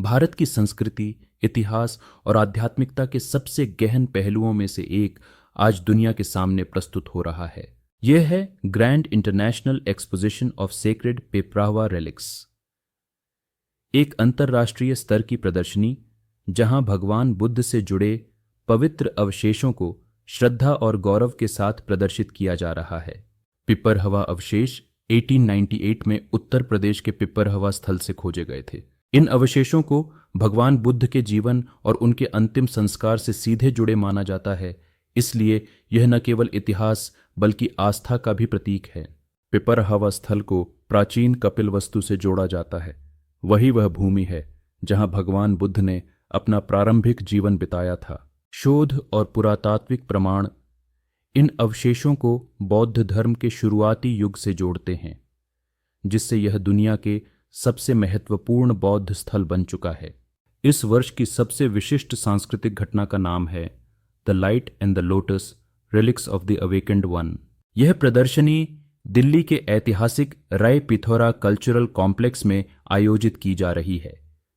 भारत की संस्कृति, इतिहास और आध्यात्मिकता के सबसे गहन पहलुओं में से एक आज दुनिया के सामने प्रस्तुत हो रहा है। यह है grand international exposition of sacred Piprahwa relics, एक अंतर्राष्ट्रीय स्तर की प्रदर्शनी जहां भगवान बुद्ध से जुड़े पवित्र अवशेषों को श्रद्धा और गौरव के साथ प्रदर्शित किया जा रहा है। पिपरहवा अवशेष 1898 में उत्तर प्रदेश के पिपरहवा स्थल से खोजे गए थे। इन अवशेषों को भगवान बुद्ध के जीवन और उनके अंतिम संस्कार से सीधे जुड़े माना जाता है, इसलिए यह न केवल इतिहास बल्कि आस्था का भी प्रतीक है। पिपरहवा स्थल को प्राचीन कपिलवस्तु से जोड़ा जाता है। वही वह भूमि है जहां भगवान बुद्ध ने अपना प्रारंभिक जीवन बिताया था। शोध और पुरातात्विक प्रमाण इन अवशेषों को बौद्ध धर्म के शुरुआती युग से जोड़ते हैं, जिससे यह दुनिया के सबसे महत्वपूर्ण बौद्ध स्थल बन चुका है। इस वर्ष की सबसे विशिष्ट सांस्कृतिक घटना का नाम है the light and the lotus relics of the awakened one. यह प्रदर्शनी दिल्ली के ऐतिहासिक राय पिथौरा कल्चरल कॉम्प्लेक्स में आयोजित की जा रही है,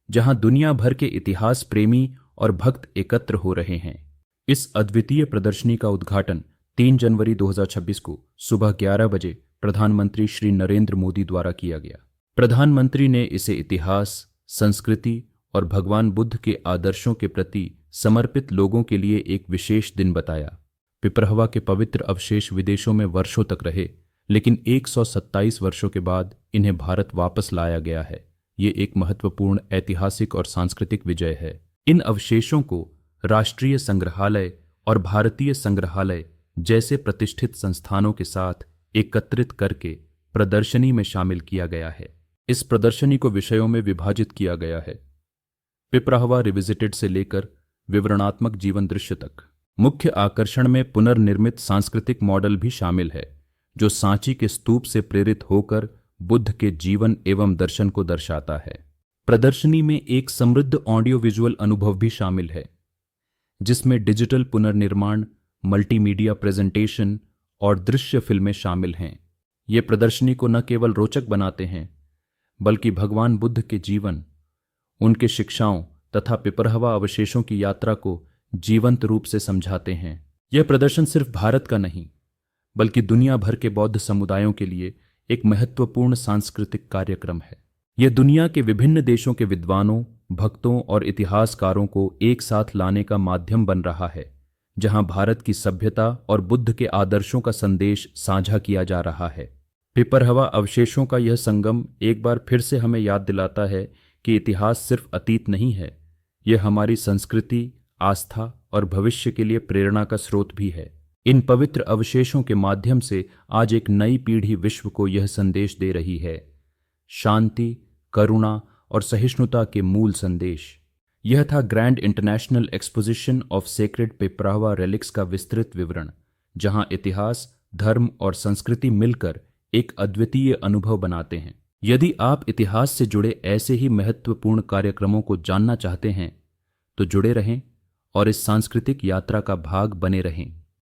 जहां दुनिया भर के इतिहास प्रेमी और भक्त एकत्र हो रहे हैं। इस अद्वितीय प्रदर्शनी का उद्घाटन 3 जनवरी 2026 को सुबह 11 बजे प्रधानमंत्री श्री नरेंद्र मोदी द्वारा किया गया। प्रधानमंत्री ने इसे इतिहास, संस्कृति और भगवान बुद्ध के आदर्शों के प्रति समर्पित लोगों के लिए एक विशेष दिन बताया। पिपरहवा के पवित्र अवशेष विदेशों में वर्षों तक रहे, लेकिन 127 वर्षों के बाद इन्हें भारत वापस लाया गया है। ये एक महत्वपूर्ण ऐतिहासिक और सांस्कृतिक विजय है। इन अवशेषों को राष्ट्रीय संग्रहालय और भारतीय संग्रहालय जैसे प्रतिष्ठित संस्थानों के साथ एकत्रित करके प्रदर्शनी में शामिल किया गया है। इस प्रदर्शनी को विषयों में विभाजित किया गया है। पिपराहवा रिविजिटेड से लेकर विवरणात्मक जीवन दृश्य तक। मुख्य आकर्षण में पुनर्निर्मित सांस्कृतिक मॉडल भी शामिल है, जो सांची के स्तूप से प्रेरित होकर बुद्ध के जीवन एवं दर्शन को दर्शाता है। प्रदर्शनी में एक समृद्ध ऑडियो विजुअल अनुभव भी शामिल है, जिसमें डिजिटल पुनर्निर्माण, मल्टीमीडिया प्रेजेंटेशन और दृश्य फिल्में शामिल हैं। ये प्रदर्शनी को न केवल रोचक बनाते हैं, बल्कि भगवान बुद्ध के जीवन, उनके शिक्षाओं तथा पिपरहवा अवशेषों की यात्रा को जीवंत रूप से समझाते हैं। यह प्रदर्शन सिर्फ भारत का नहीं, बल्कि दुनिया भर के बौद्ध समुदायों के लिए एक महत्वपूर्ण सांस्कृतिक कार्यक्रम है। यह दुनिया के विभिन्न देशों के विद्वानों, भक्तों और इतिहासकारों को एक साथ लाने का माध्यम बन रहा है, जहां भारत की सभ्यता और बुद्ध के आदर्शों का संदेश साझा किया जा रहा है। पिपरहवा अवशेषों का यह संगम एक बार फिर से हमें याद दिलाता है कि इतिहास सिर्फ अतीत नहीं है, यह हमारी संस्कृति, आस्था और भविष्य के लिए प्रेरणा का स्रोत भी है। इन पवित्र अवशेषों के माध्यम से आज एक नई पीढ़ी विश्व को यह संदेश दे रही है, शांति, करुणा और सहिष्णुता के मूल संदेश। यह था grand international exposition of sacred Piprahwa relics का विस्तृत विवरण, जहां इतिहास, धर्म और संस्कृति मिलकर एक अद्वितीय अनुभव बनाते हैं। यदि आप इतिहास से जुड़े ऐसे ही महत्वपूर्ण कार्यक्रमों को जानना चाहते हैं, तो जुड़े रहें और इस सांस्कृतिक यात्रा का भाग बने रहें।